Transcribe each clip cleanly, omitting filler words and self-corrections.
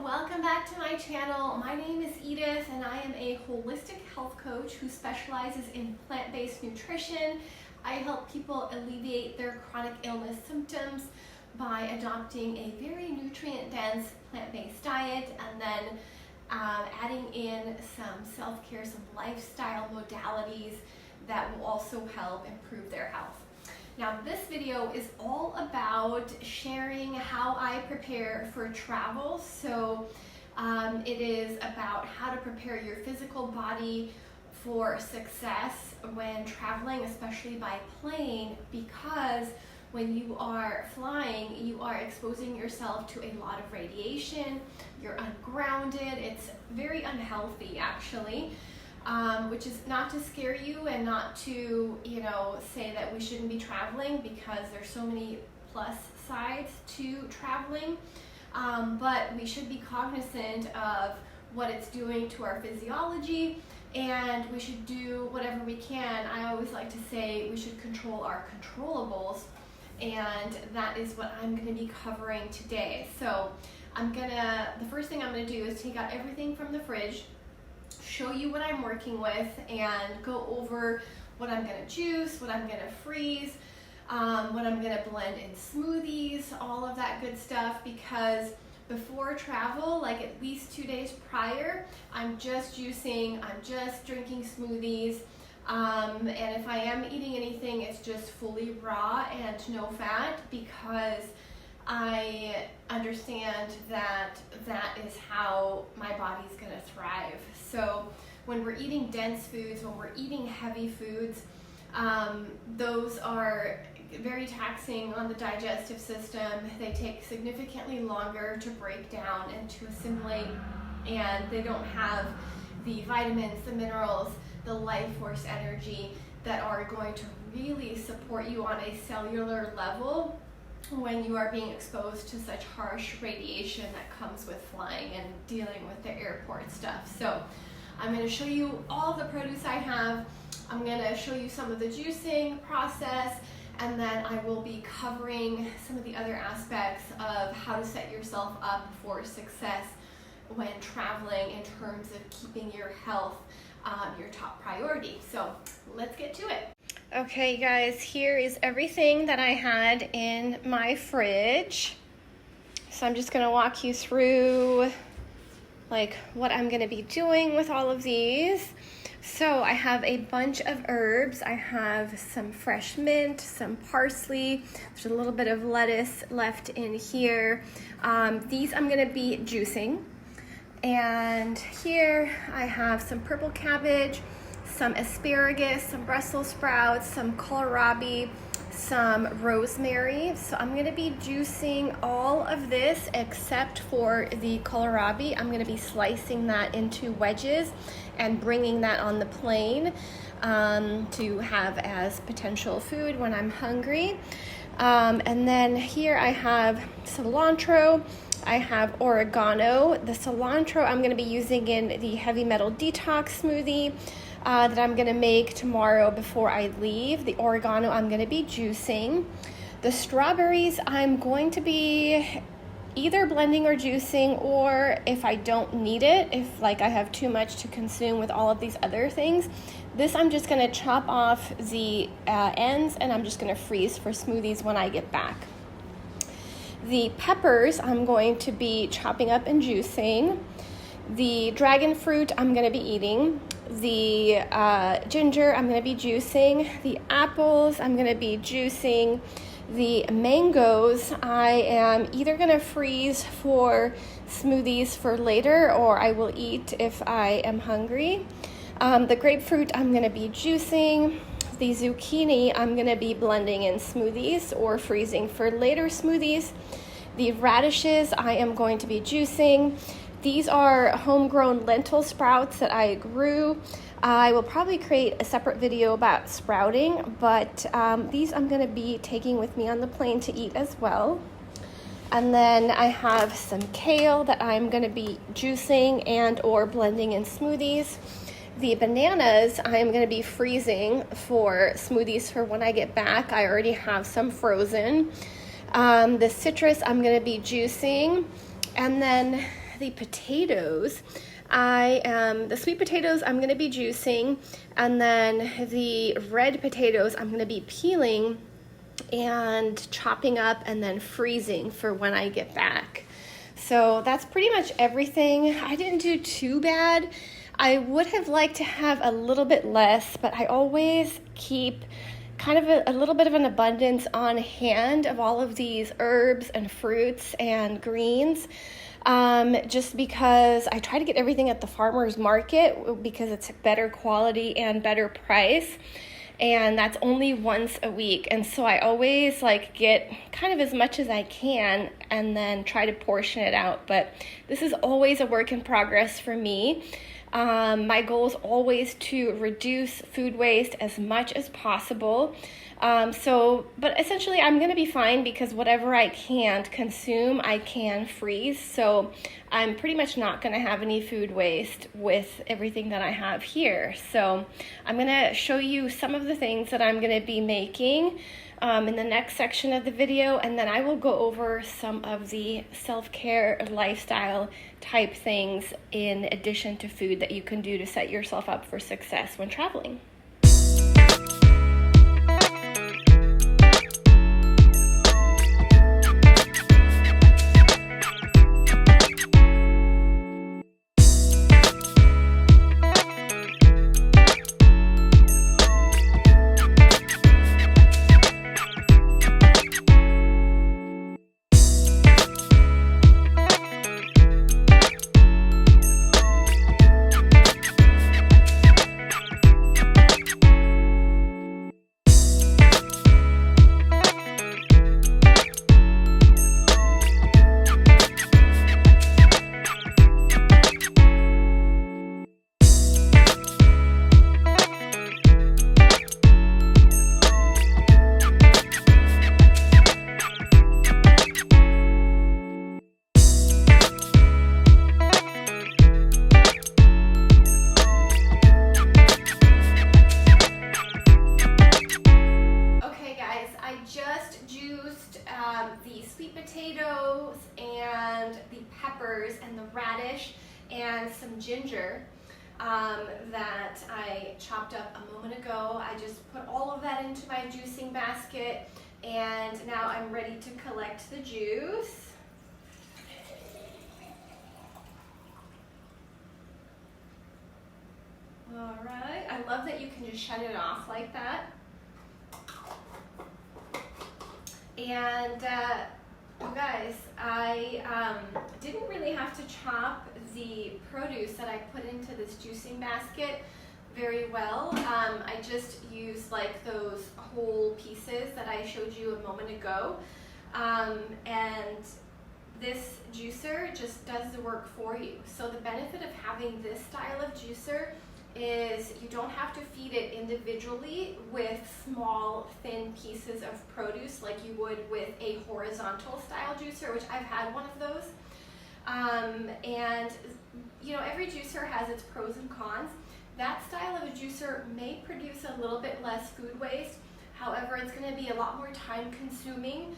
welcome back to my channel. My name is Edith and I am a holistic health coach who specializes in plant-based nutrition. I help people alleviate their chronic illness symptoms by adopting a very nutrient-dense plant-based diet and then adding in some self-care, some lifestyle modalities that will also help improve their health. Now this video is all about sharing how I prepare for travel. So it is about how to prepare your physical body for success when traveling, especially by plane, because when you are flying, you are exposing yourself to a lot of radiation, you're ungrounded, it's very unhealthy actually. Which is not to scare you and not to, say that we shouldn't be traveling, because there's so many plus sides to traveling. But we should be cognizant of what it's doing to our physiology, and we should do whatever we can. I always like to say we should control our controllables, and that is what I'm going to be covering today. So the first thing I'm going to do is take out everything from the fridge, show you what I'm working with, and go over what I'm going to juice, what I'm going to freeze, what I'm going to blend in smoothies, all of that good stuff, because before travel, like at least 2 days prior, I'm just juicing, I'm just drinking smoothies, and if I am eating anything, it's just fully raw and no fat, because I understand that that is how my body's going to thrive. So when we're eating dense foods, when we're eating heavy foods, those are very taxing on the digestive system. They take significantly longer to break down and to assimilate, and they don't have the vitamins, the minerals, the life force energy that are going to really support you on a cellular level when you are being exposed to such harsh radiation that comes with flying and dealing with the airport stuff. So I'm going to show you all the produce I have. I'm going to show you some of the juicing process, and then I will be covering some of the other aspects of how to set yourself up for success when traveling in terms of keeping your health your top priority. So let's get to it. Okay guys, here is everything that I had in my fridge. So I'm just going to walk you through what I'm going to be doing with all of these. So I have a bunch of herbs. I have some fresh mint, some parsley, there's a little bit of lettuce left in here. These I'm going to be juicing. And here I have some purple cabbage, some asparagus, some Brussels sprouts, some kohlrabi, some rosemary. So I'm going to be juicing all of this except for the kohlrabi. I'm going to be slicing that into wedges and bringing that on the plane to have as potential food when I'm hungry. And then here I have cilantro. I have oregano. The cilantro I'm going to be using in the heavy metal detox smoothie that I'm going to make tomorrow before I leave. The oregano I'm going to be juicing. The strawberries I'm going to be either blending or juicing, or if I don't need it, if I have too much to consume with all of these other things, this I'm just going to chop off the ends, and I'm just going to freeze for smoothies when I get back. The peppers I'm going to be chopping up and juicing. The dragon fruit I'm going to be eating. The ginger I'm going to be juicing. The apples I'm going to be juicing. The mangoes I am either going to freeze for smoothies for later, or I will eat if I am hungry. The grapefruit I'm going to be juicing. The zucchini I'm going to be blending in smoothies or freezing for later smoothies. The radishes I am going to be juicing. These are homegrown lentil sprouts that I grew. I will probably create a separate video about sprouting, but these I'm going to be taking with me on the plane to eat as well. And then I have some kale that I'm going to be juicing and or blending in smoothies. The bananas I'm going to be freezing for smoothies for when I get back. I already have some frozen. The citrus I'm going to be juicing. And then the potatoes, the sweet potatoes I'm going to be juicing, and then the red potatoes I'm going to be peeling and chopping up and then freezing for when I get back. So that's pretty much everything. I didn't do too bad. I would have liked to have a little bit less, but I always keep kind of a little bit of an abundance on hand of all of these herbs and fruits and greens, just because I try to get everything at the farmer's market because it's better quality and better price. And that's only once a week. And so I always get kind of as much as I can and then try to portion it out. But this is always a work in progress for me. My goal is always to reduce food waste as much as possible. But essentially I'm going to be fine because whatever I can't consume, I can freeze. So I'm pretty much not going to have any food waste with everything that I have here. So I'm going to show you some of the things that I'm going to be making in the next section of the video, and then I will go over some of the self-care lifestyle type things in addition to food that you can do to set yourself up for success when traveling. The sweet potatoes and the peppers and the radish and some ginger that I chopped up a moment ago. I just put all of that into my juicing basket, and now I'm ready to collect the juice. All right, I love that you can just shut it off like that. And you guys, I didn't really have to chop the produce that I put into this juicing basket very well. I just used those whole pieces that I showed you a moment ago. And this juicer just does the work for you. So the benefit of having this style of juicer is you don't have to feed it individually with small, thin pieces of produce like you would with a horizontal style juicer, which I've had one of those. And every juicer has its pros and cons. That style of a juicer may produce a little bit less food waste. However, it's going to be a lot more time consuming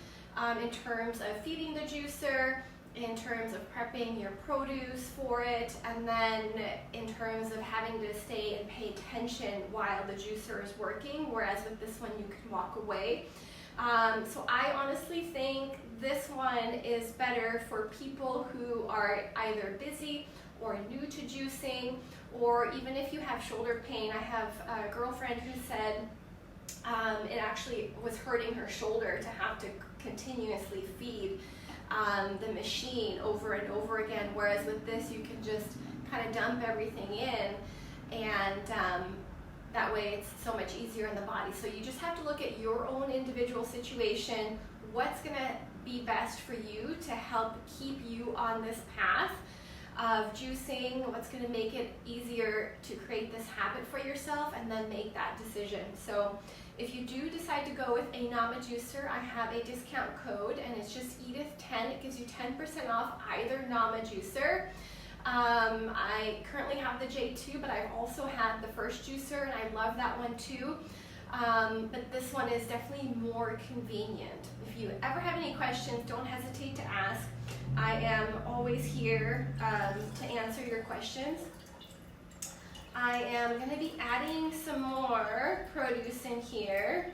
in terms of feeding the juicer, in terms of prepping your produce for it, and then in terms of having to stay and pay attention while the juicer is working, whereas with this one you can walk away. So I honestly think this one is better for people who are either busy or new to juicing, or even if you have shoulder pain. I have a girlfriend who said it actually was hurting her shoulder to have to continuously feed the machine over and over again, whereas with this you can just kind of dump everything in, and that way it's so much easier in the body. So you just have to look at your own individual situation, what's going to be best for you to help keep you on this path of juicing, what's going to make it easier to create this habit for yourself, and then make that decision. So if you do decide to go with a Nama juicer, I have a discount code, and it's just Edith10. It gives you 10% off either Nama juicer. I currently have the J2, but I've also had the first juicer, and I love that one too. but this one is definitely more convenient. If you ever have any questions, don't hesitate to ask. I am always here to answer your questions. I am going to be adding some more produce in here,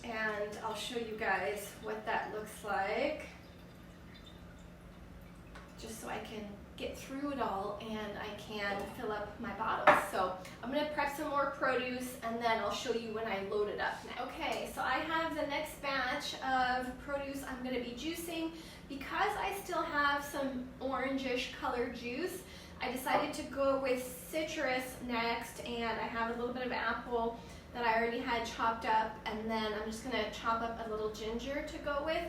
and I'll show you guys what that looks like, just so I can get through it all and I can fill up my bottles. So I'm going to prep some more produce and then I'll show you when I load it up now. Okay, so I have the next batch of produce I'm going to be juicing. Because I still have some orangish colored juice, I decided to go with citrus next, and I have a little bit of apple that I already had chopped up, and then I'm just going to chop up a little ginger to go with,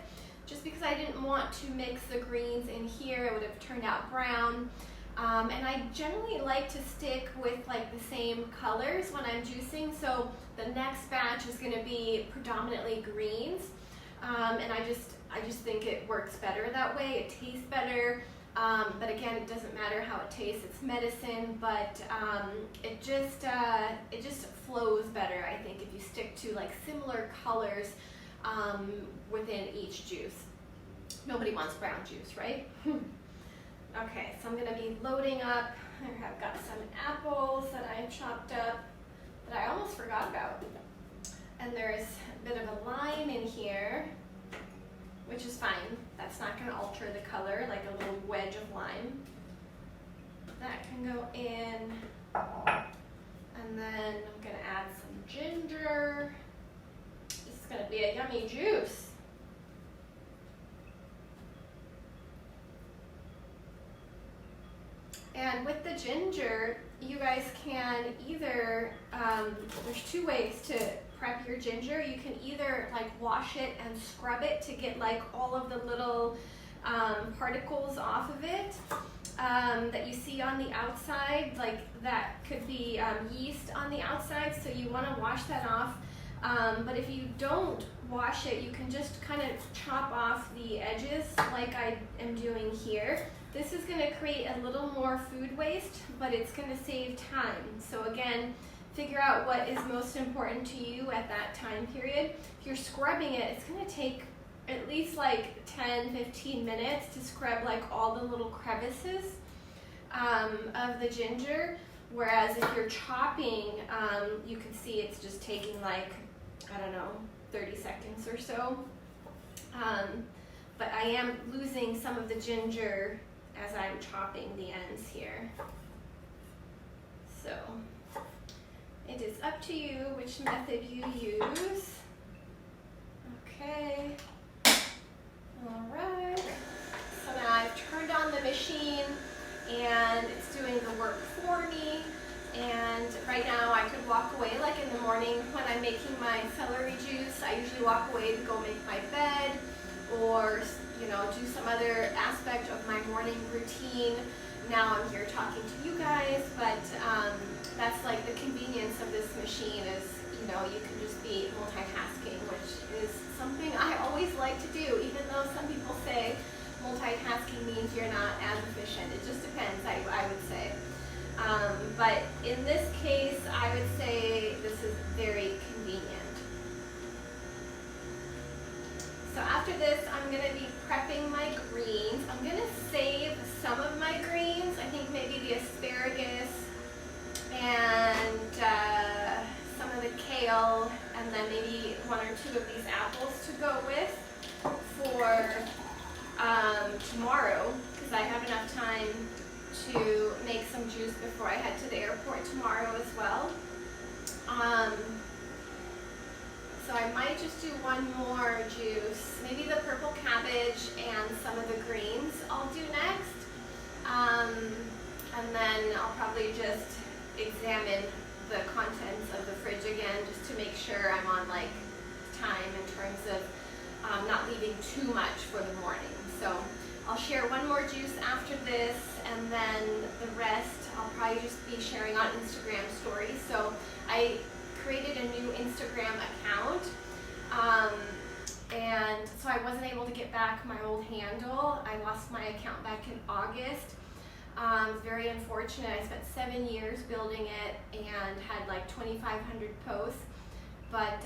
just because I didn't want to mix the greens in here. It would have turned out brown. And I generally like to stick with like the same colors when I'm juicing, so the next batch is going to be predominantly greens, and I just think it works better that way. It tastes better, but again, it doesn't matter how it tastes. It's medicine, but it just flows better, I think, if you stick to like similar colors within each juice. Nobody wants brown juice, right? Okay, so I'm going to be loading up. I've got some apples that I chopped up that I almost forgot about. And there's a bit of a lime in here, which is fine. That's not going to alter the color, like a little wedge of lime. That can go in. And then I'm going to add some ginger. This is going to be a yummy juice. And with the ginger, you guys can either, there's two ways to prep your ginger. You can either like wash it and scrub it to get like all of the little particles off of it that you see on the outside, like that could be yeast on the outside, so you want to wash that off. But if you don't wash it, you can just kind of chop off the edges like I am doing here. This is going to create a little more food waste, but it's going to save time. So again, figure out what is most important to you at that time period. If you're scrubbing it, it's going to take at least like 10-15 minutes to scrub like all the little crevices of the ginger. Whereas if you're chopping, you can see it's just taking like, I don't know, 30 seconds or so. But I am losing some of the ginger as I'm chopping the ends here. So it is up to you which method you use. Okay. All right. So now I've turned on the machine and it's doing the work for me. And right now I could walk away, like in the morning when I'm making my celery juice, I usually walk away to go make my bed or, you know, do some other aspect of my morning routine. Now I'm here talking to you guys, but that's like the convenience of this machine is, you know, you can just be multitasking, which is something I always like to do, even though some people say multitasking means you're not as efficient. It just depends, I would say. But in this case, I would say this is very convenient. So after this, I'm going to be prepping my greens. I'm going to save some of my greens. I think maybe the asparagus and some of the kale, and then maybe one or two of these apples to go with for tomorrow, because I have enough time to make some juice before I head to the airport tomorrow as well. So I might just do one more juice, maybe the purple cabbage and some of the greens I'll do next. And then I'll probably just examine the contents of the fridge again just to make sure I'm on like time in terms of not leaving too much for the morning. So I'll share one more juice after this, and then the rest I'll probably just be sharing on Instagram stories. So I created a new Instagram account, and so I wasn't able to get back my old handle. I lost my account back in August. Very unfortunate. I spent 7 years building it and had like 2,500 posts. but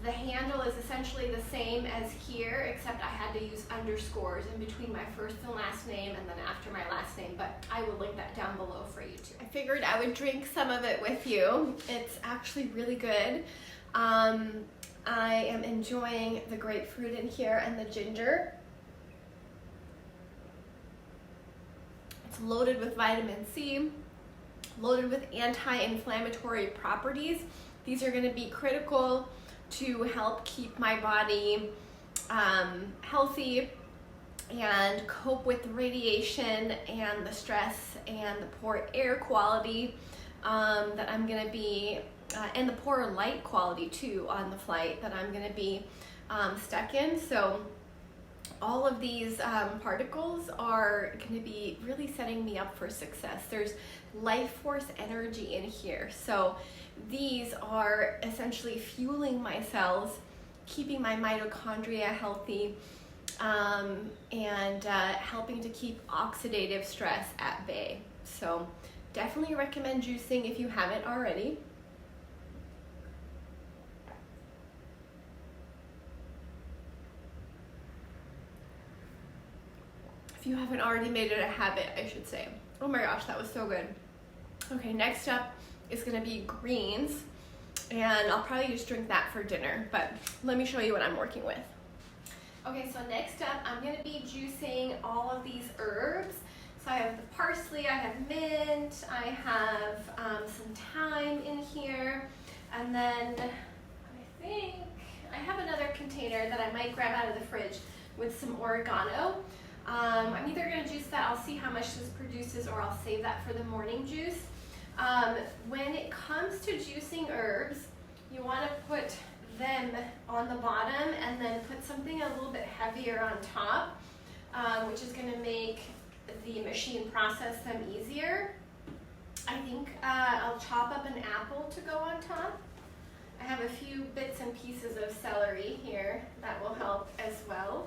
the handle is essentially the same as here, except I had to use underscores in between my first and last name and then after my last name, but I will link that down below for you too. I figured I would drink some of it with you. It's actually really good. I am enjoying the grapefruit in here and the ginger. It's loaded with vitamin C, loaded with anti-inflammatory properties. These are going to be critical to help keep my body healthy and cope with the radiation and the stress and the poor air quality that I'm going to be, and the poor light quality too on the flight that I'm going to be stuck in. So all of these particles are going to be really setting me up for success. There's life force energy in here. So these are essentially fueling my cells, keeping my mitochondria healthy, and helping to keep oxidative stress at bay. So definitely recommend juicing if you haven't already. If you haven't already made it a habit, I should say. Oh my gosh, that was so good. Okay, next up is gonna be greens, and I'll probably just drink that for dinner, but let me show you what I'm working with. Okay, so next up, I'm gonna be juicing all of these herbs. So I have the parsley, I have mint, I have some thyme in here, and then I think I have another container that I might grab out of the fridge with some oregano. I'm either gonna juice that, I'll see how much this produces, or I'll save that for the morning juice. When it comes to juicing herbs, you want to put them on the bottom and then put something a little bit heavier on top, which is going to make the machine process them easier. I think I'll chop up an apple to go on top. I have a few bits and pieces of celery here that will help as well.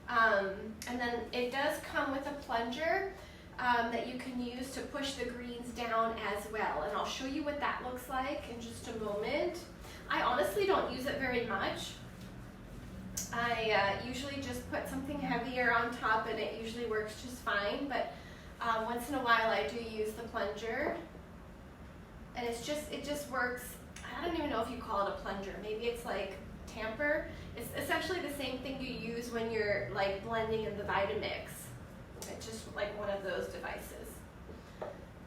And then it does come with a plunger that you can use to push the greens down as well. And I'll show you what that looks like in just a moment. I honestly don't use it very much. I usually just put something heavier on top and it usually works just fine, but once in a while I do use the plunger. And it just works. I don't even know if you call it a plunger. Maybe it's like tamper. It's essentially the same thing you use when you're like blending in the Vitamix. It's just like one of those devices.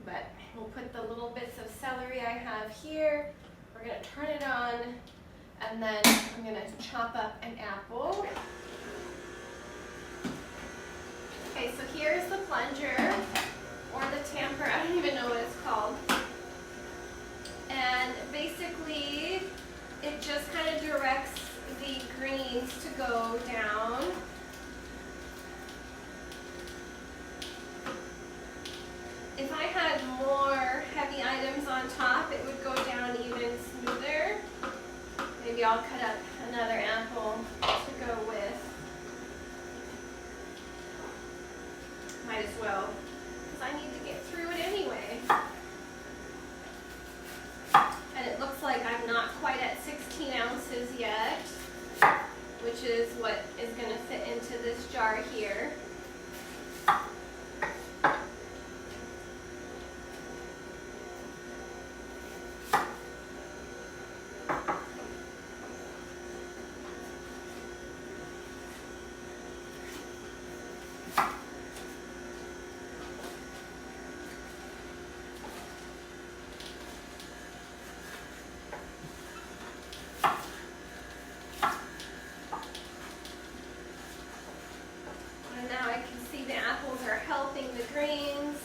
But we'll put the little bits of celery I have here. We're gonna turn it on, and then I'm gonna chop up an apple. Okay, so here's the plunger, or the tamper, I don't even know what it's called. And basically, it just kind of directs the greens to go down. If I had more heavy items on top, it would go down even smoother. Maybe I'll cut up another apple to go with. Might as well, because I need to get through it anyway. And it looks like I'm not quite at 16 ounces yet, which is what is going to fit into this jar here. Greens.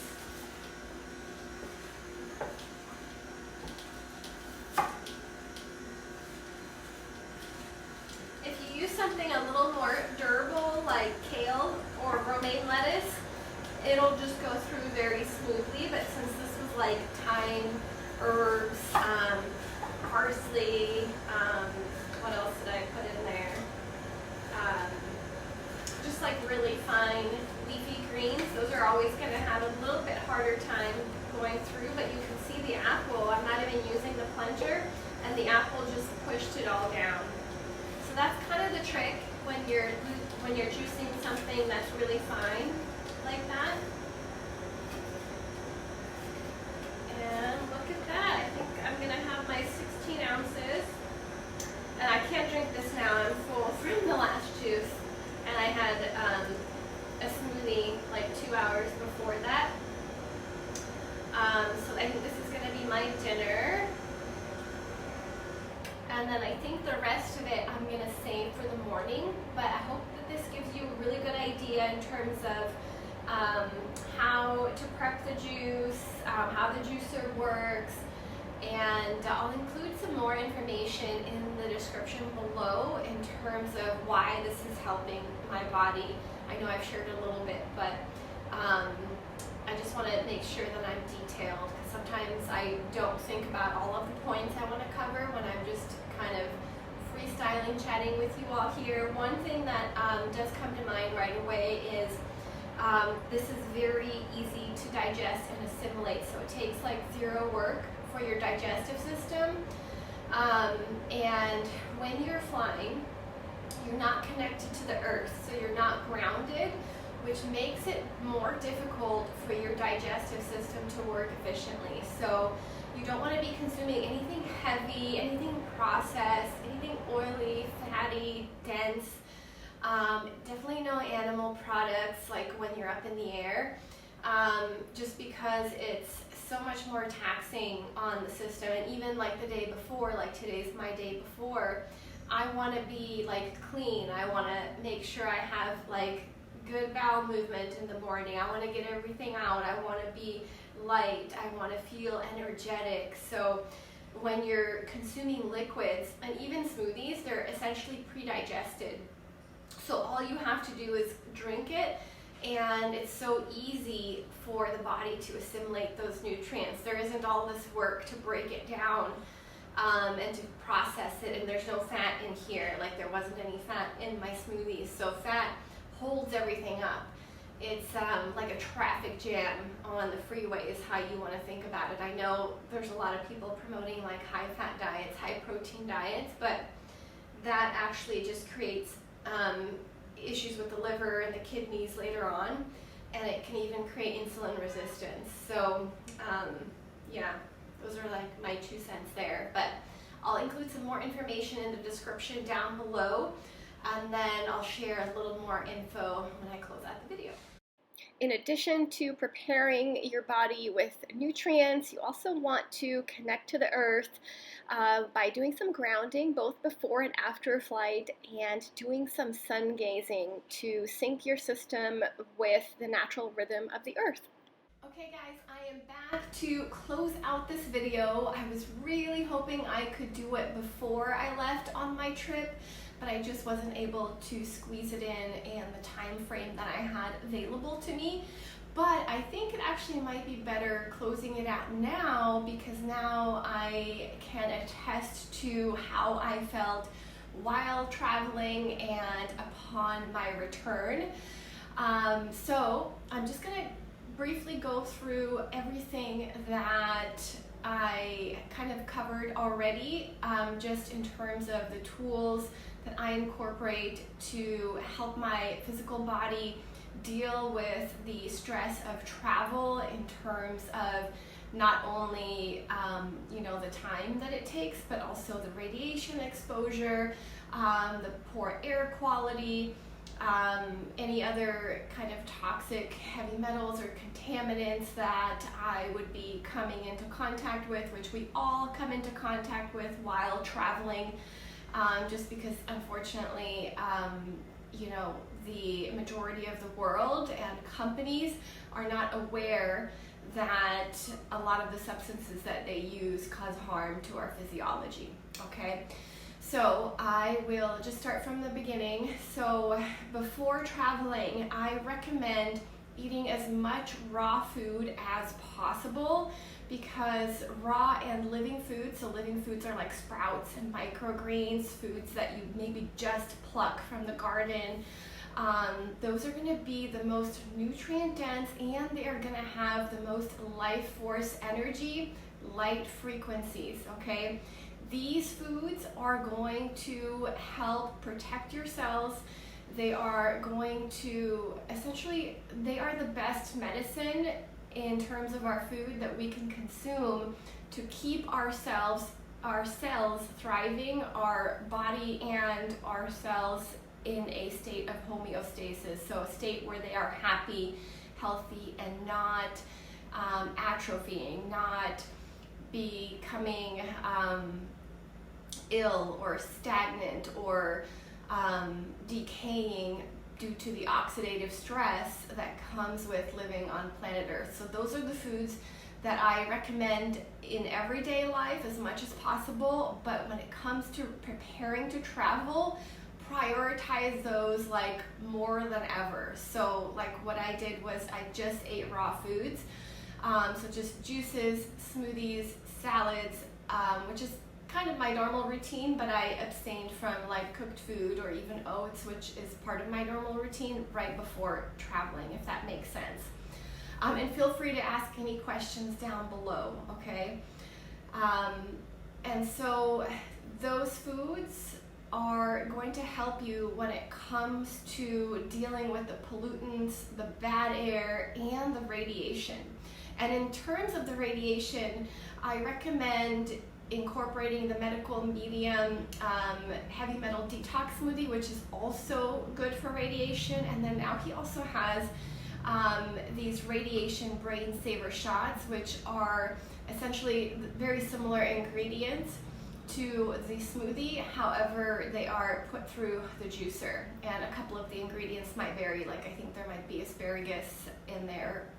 If you use something a little more durable like kale or romaine lettuce, it'll just go through very smoothly, but since this was like thyme, herbs, parsley, what else did I put in there? Just like really fine leafy greens. Those are always going to have a little bit harder time going through, but you can see the apple. I'm not even using the plunger and the apple just pushed it all down. So that's kind of the trick when you're juicing something that's really fine like that. And look at that. I think I'm gonna have my 16 ounces. And I can't drink this now, I'm full from the last juice. And I had a smoothie like 2 hours before that. So I think this is gonna be my dinner. And then I think the rest of it I'm gonna save for the morning. But I hope that this gives you a really good idea in terms of how to prep the juice, how the juicer works, and I'll include some more information in the description below in terms of why this is helping my body. I know I've shared a little bit, but I just want to make sure that I'm detailed, because sometimes I don't think about all of the points I want to cover when I'm just kind of freestyling, chatting with you all here. One thing that does come to mind right away is this is very easy to digest and assimilate, so it takes like zero work for your digestive system. And when you're flying, you're not connected to the earth, so you're not grounded, which makes it more difficult for your digestive system to work efficiently. So you don't want to be consuming anything heavy, anything processed, anything oily, fatty, dense. Definitely no animal products like when you're up in the air, just because it's so much more taxing on the system. And even like the day before, like today's my day before, I want to be like clean. I want to make sure I have like good bowel movement in the morning. I want to get everything out. I want to be light. I want to feel energetic. So when you're consuming liquids and even smoothies, they're essentially pre-digested. So all you have to do is drink it, and it's so easy for the body to assimilate those nutrients. There isn't all this work to break it down and to process it, and there's no fat in here. Like there wasn't any fat in my smoothies, so fat holds everything up. It's like a traffic jam on the freeway is how you want to think about it. I know there's a lot of people promoting like high fat diets, high protein diets, but that actually just creates issues with the liver and the kidneys later on, and it can even create insulin resistance. So yeah, those are like my 2 cents there, but I'll include some more information in the description down below, and then I'll share a little more info when I close out the video. In addition to preparing your body with nutrients, you also want to connect to the earth by doing some grounding both before and after a flight, and doing some sun gazing to sync your system with the natural rhythm of the earth. Okay guys, I am back to close out this video. I was really hoping I could do it before I left on my trip, but I just wasn't able to squeeze it in the time frame that I had available to me. But I think it actually might be better closing it out now, because now I can attest to how I felt while traveling and upon my return. So I'm just gonna briefly go through everything that I kind of covered already, just in terms of the tools that I incorporate to help my physical body deal with the stress of travel, in terms of not only the time that it takes, but also the radiation exposure, the poor air quality, any other kind of toxic heavy metals or contaminants that I would be coming into contact with, which we all come into contact with while traveling, just because unfortunately the majority of the world and companies are not aware that a lot of the substances that they use cause harm to our physiology. Okay, so I will just start from the beginning. So before traveling, I recommend eating as much raw food as possible, because raw and living foods, so living foods are like sprouts and microgreens, foods that you maybe just pluck from the garden, those are going to be the most nutrient dense, and they are going to have the most life force energy, light frequencies. Okay, These foods are going to help protect your cells. They are going to, essentially, they are the best medicine in terms of our food that we can consume to keep our cells thriving, our body and our cells in a state of homeostasis, so a state where they are happy, healthy, and not atrophying, not becoming ill or stagnant or decaying due to the oxidative stress that comes with living on planet Earth. So those are the foods that I recommend in everyday life as much as possible, but when it comes to preparing to travel, prioritize those like more than ever. So like what I did was I just ate raw foods, so just juices, smoothies, salads, which is kind of my normal routine, but I abstained from like cooked food or even oats, which is part of my normal routine right before traveling, if that makes sense. And feel free to ask any questions down below, okay? And so those foods are going to help you when it comes to dealing with the pollutants, the bad air, and the radiation. And in terms of the radiation, I recommend incorporating the medical medium heavy metal detox smoothie, which is also good for radiation. And then now he also has these radiation brain saver shots, which are essentially very similar ingredients to the smoothie. However, they are put through the juicer, and a couple of the ingredients might vary. Like I think there might be asparagus in there.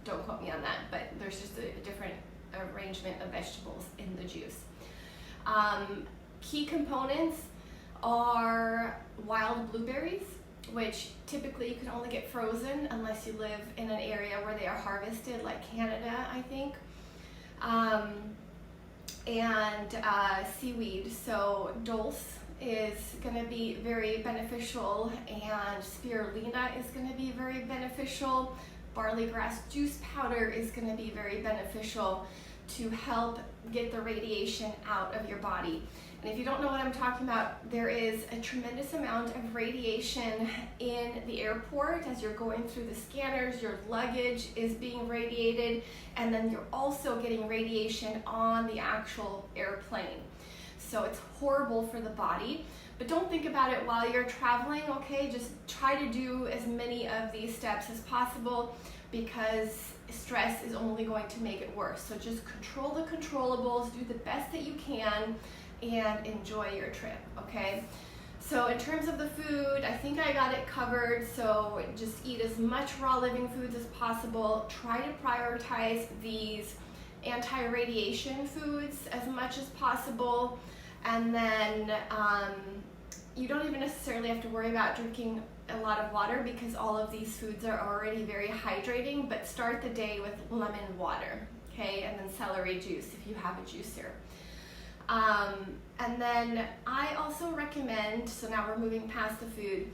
Don't quote me on that, but there's just a different arrangement of vegetables in the juice. Key components are wild blueberries, which typically you can only get frozen unless you live in an area where they are harvested, like Canada, I think. And seaweed, so dulse is going to be very beneficial, and spirulina is going to be very beneficial. Barley grass juice powder is going to be very beneficial to help get the radiation out of your body. And if you don't know what I'm talking about, there is a tremendous amount of radiation in the airport as you're going through the scanners. Your luggage is being radiated, and then you're also getting radiation on the actual airplane. So it's horrible for the body. But don't think about it while you're traveling, okay? Just try to do as many of these steps as possible, because stress is only going to make it worse. So just control the controllables, do the best that you can, and enjoy your trip, okay? So in terms of the food, I think I got it covered. So just eat as much raw living foods as possible. Try to prioritize these anti-radiation foods as much as possible. And then you don't even necessarily have to worry about drinking a lot of water, because all of these foods are already very hydrating, but start the day with lemon water, okay? And then celery juice if you have a juicer. And then I also recommend, so now we're moving past the food,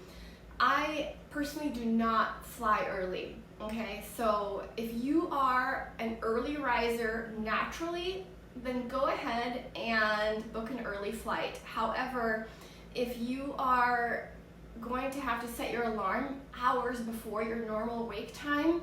I personally do not fly early, okay? So if you are an early riser naturally, then go ahead and book an early flight. However, if you are going to have to set your alarm hours before your normal wake time,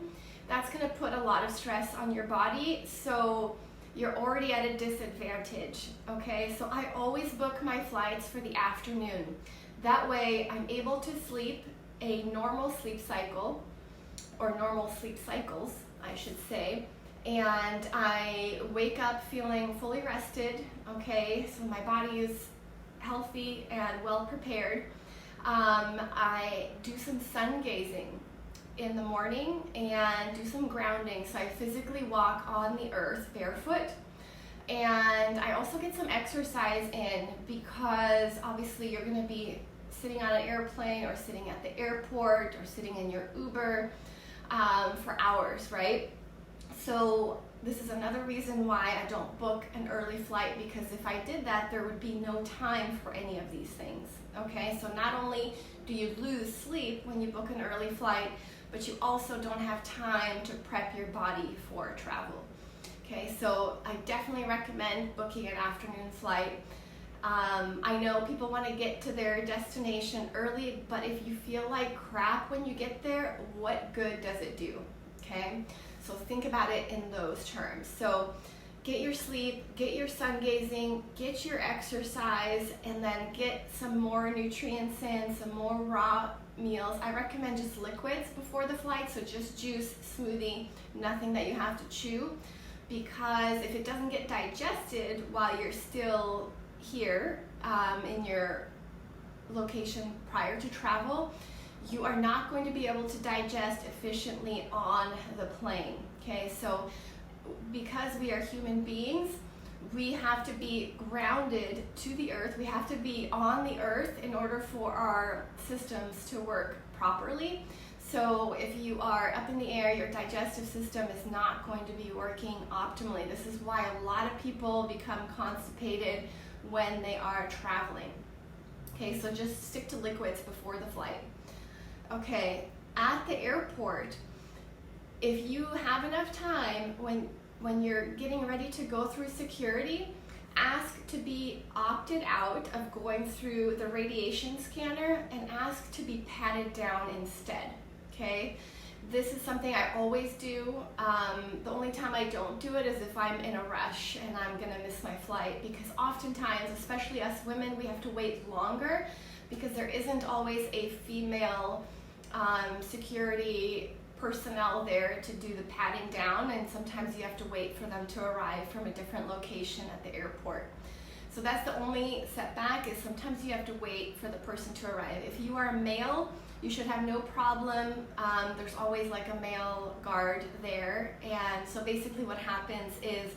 that's going to put a lot of stress on your body. So you're already at a disadvantage, okay? So I always book my flights for the afternoon. That way I'm able to sleep a normal sleep cycle, or normal sleep cycles, I should say, and I wake up feeling fully rested, okay? So my body is healthy and well prepared. I do some sun gazing in the morning and do some grounding. So I physically walk on the earth barefoot, and I also get some exercise in, because obviously you're going to be sitting on an airplane or sitting at the airport or sitting in your Uber for hours, right? So this is another reason why I don't book an early flight, because if I did that, there would be no time for any of these things, okay? So not only do you lose sleep when you book an early flight, but you also don't have time to prep your body for travel, Okay, so I definitely recommend booking an afternoon flight. I know people want to get to their destination early, but if you feel like crap when you get there, what good does it do? Okay, so think about it in those terms. So get your sleep, get your sun gazing, get your exercise, and then get some more nutrients in, some more raw meals. I recommend just liquids before the flight, so just juice, smoothie, nothing that you have to chew, because if it doesn't get digested while you're still here in your location prior to travel, you are not going to be able to digest efficiently on the plane. Okay, so because we are human beings, we have to be grounded to the earth. We have to be on the earth in order for our systems to work properly. So if you are up in the air, your digestive system is not going to be working optimally. This is why a lot of people become constipated when they are traveling. Okay, so just stick to liquids before the flight. Okay, at the airport, if you have enough time when you're getting ready to go through security, ask to be opted out of going through the radiation scanner and ask to be patted down instead. Okay, this is something I always do. The only time I don't do it is if I'm in a rush and I'm gonna miss my flight, because oftentimes, especially us women, we have to wait longer because there isn't always a female security personnel there to do the patting down, and sometimes you have to wait for them to arrive from a different location at the airport. So that's the only setback, is sometimes you have to wait for the person to arrive. If you are a male, you should have no problem. There's always like a male guard there, and so basically what happens is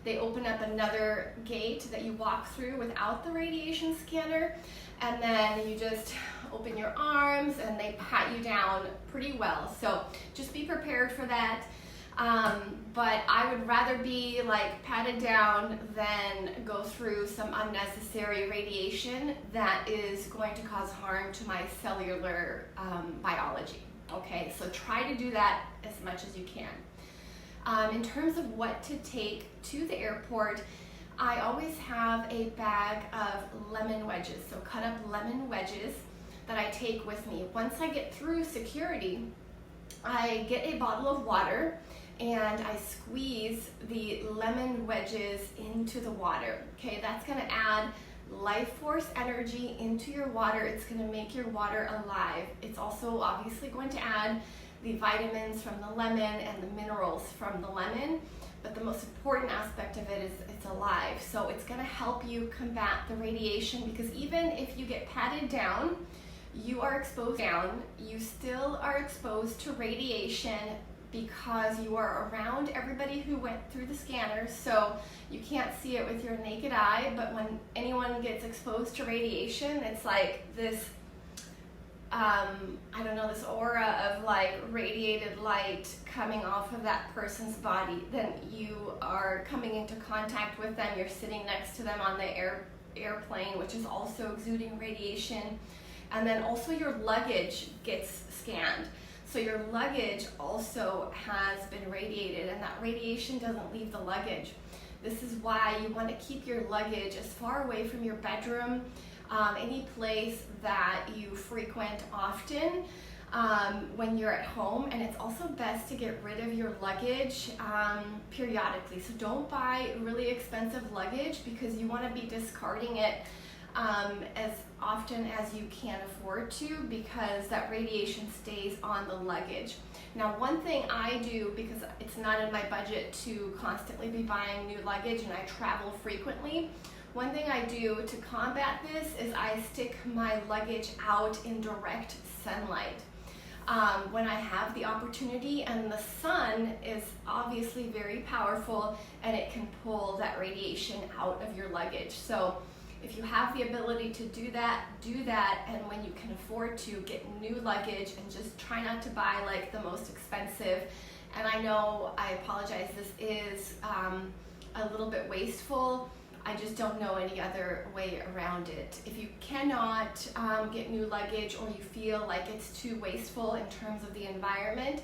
they open up another gate that you walk through without the radiation scanner, and then you just open your arms and they pat you down pretty well. So just be prepared for that. But I would rather be like patted down than go through some unnecessary radiation that is going to cause harm to my cellular biology. Okay, so try to do that as much as you can. In terms of what to take to the airport, I always have a bag of lemon wedges, so cut up lemon wedges that I take with me. Once I get through security, I get a bottle of water and I squeeze the lemon wedges into the water. Okay, that's gonna add life force energy into your water. It's gonna make your water alive. It's also obviously going to add the vitamins from the lemon and the minerals from the lemon, but the most important aspect of it is it's alive. So it's gonna help you combat the radiation, because even if you get patted down, you are exposed down, you still are exposed to radiation because you are around everybody who went through the scanner, so you can't see it with your naked eye, but when anyone gets exposed to radiation, it's like this, I don't know, this aura of like radiated light coming off of that person's body. Then you are coming into contact with them, you're sitting next to them on the airplane, which is also exuding radiation. And then also your luggage gets scanned. So your luggage also has been radiated, and that radiation doesn't leave the luggage. This is why you want to keep your luggage as far away from your bedroom, any place that you frequent often when you're at home. And it's also best to get rid of your luggage periodically. So don't buy really expensive luggage, because you want to be discarding it as often as you can afford to, because that radiation stays on the luggage. Now, one thing I do, because it's not in my budget to constantly be buying new luggage and I travel frequently, one thing I do to combat this is I stick my luggage out in direct sunlight when I have the opportunity, and the sun is obviously very powerful and it can pull that radiation out of your luggage. So if you have the ability to do that, and when you can afford to, get new luggage, and just try not to buy like the most expensive. And I know, I apologize, this is a little bit wasteful. I just don't know any other way around it. If you cannot get new luggage, or you feel like it's too wasteful in terms of the environment,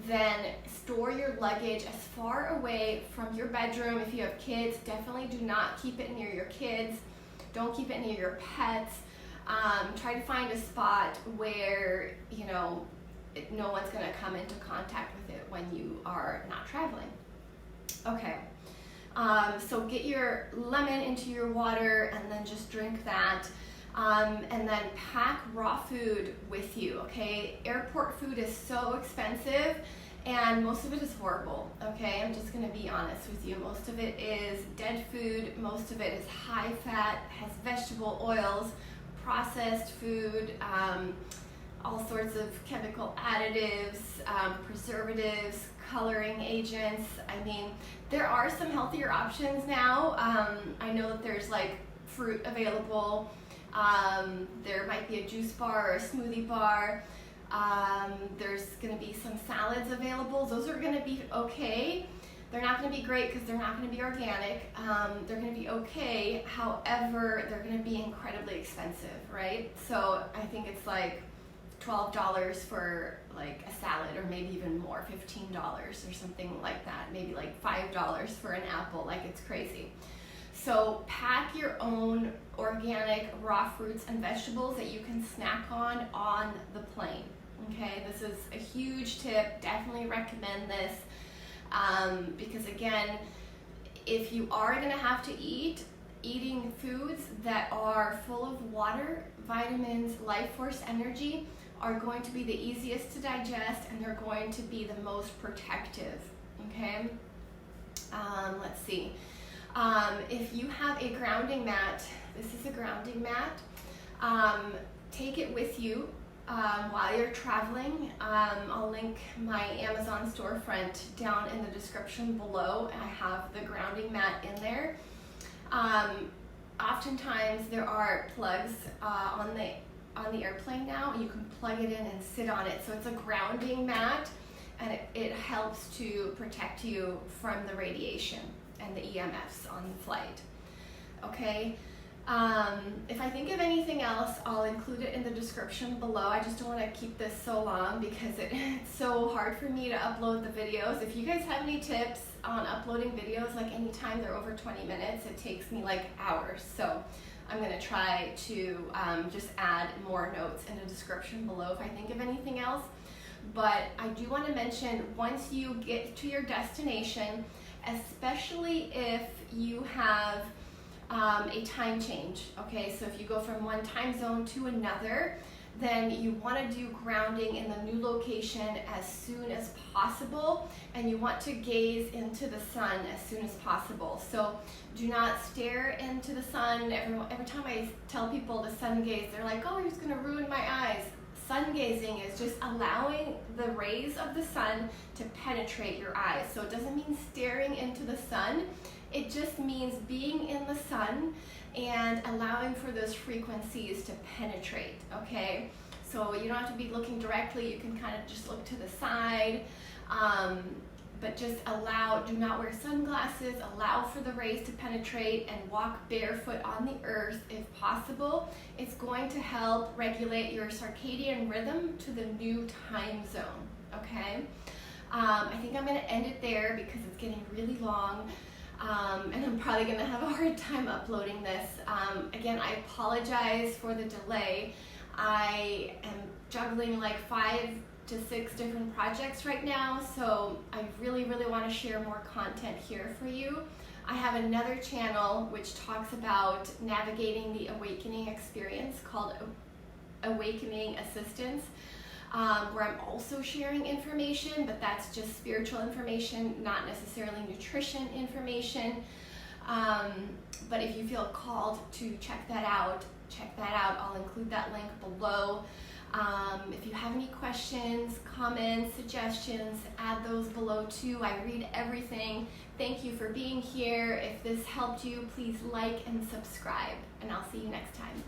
then store your luggage as far away from your bedroom. If you have kids, definitely do not keep it near your kids. Don't keep it near your pets. Try to find a spot where, you know, no one's gonna come into contact with it when you are not traveling. Okay, so get your lemon into your water and then just drink that. And then pack raw food with you, okay? Airport food is so expensive and most of it is horrible, okay? I'm just gonna be honest with you. Most of it is dead food, most of it is high fat, has vegetable oils, processed food, all sorts of chemical additives, preservatives, coloring agents. I mean, there are some healthier options now. I know that there's like fruit available. There might be a juice bar or a smoothie bar. There's going to be some salads available. Those are going to be okay. They're not going to be great because they're not going to be organic. They're going to be okay. However, they're going to be incredibly expensive, right? So I think it's like $12 for like a salad, or maybe even more, $15 or something like that. Maybe like $5 for an apple. Like, it's crazy. So pack your own organic raw fruits and vegetables that you can snack on the plane. Okay, this is a huge tip. Definitely recommend this because again, if you are going to have to eating foods that are full of water, vitamins, life force energy are going to be the easiest to digest, and they're going to be the most protective. Okay, let's see. If you have a grounding mat, this is a grounding mat, take it with you while you're traveling. I'll link my Amazon storefront down in the description below. I have the grounding mat in there. Oftentimes there are plugs on the airplane now. You can plug it in and sit on it. So it's a grounding mat, and it helps to protect you from the radiation and the EMFs on the flight. Okay, if I think of anything else, I'll include it in the description below. I just don't want to keep this so long because it's so hard for me to upload the videos. If you guys have any tips on uploading videos, like anytime they're over 20 minutes, it takes me like hours. So I'm going to try to just add more notes in the description below if I think of anything else. But I do want to mention, once you get to your destination, especially if you have a time change, okay, so if you go from one time zone to another, then you want to do grounding in the new location as soon as possible, and you want to gaze into the sun as soon as possible. So do not stare into the sun. Every time I tell people to sun gaze, they're like, oh, you're just going to ruin my eyes. Sun gazing is just allowing the rays of the sun to penetrate your eyes. So it doesn't mean staring into the sun. It just means being in the sun and allowing for those frequencies to penetrate, okay? So you don't have to be looking directly. You can kind of just look to the side, but just do not wear sunglasses, allow for the rays to penetrate, and walk barefoot on the earth if possible. It's going to help regulate your circadian rhythm to the new time zone, okay? I think I'm gonna end it there because it's getting really long. And I'm probably going to have a hard time uploading this. Again, I apologize for the delay. I am juggling like 5 to 6 different projects right now, so I really want to share more content here for you. I have another channel which talks about navigating the awakening experience called Awakening Assistance, where I'm also sharing information, but that's just spiritual information, not necessarily nutrition information. But if you feel called to check that out. I'll include that link below. If you have any questions, comments, suggestions, add those below too. I read everything. Thank you for being here. If this helped you, please like and subscribe, and I'll see you next time.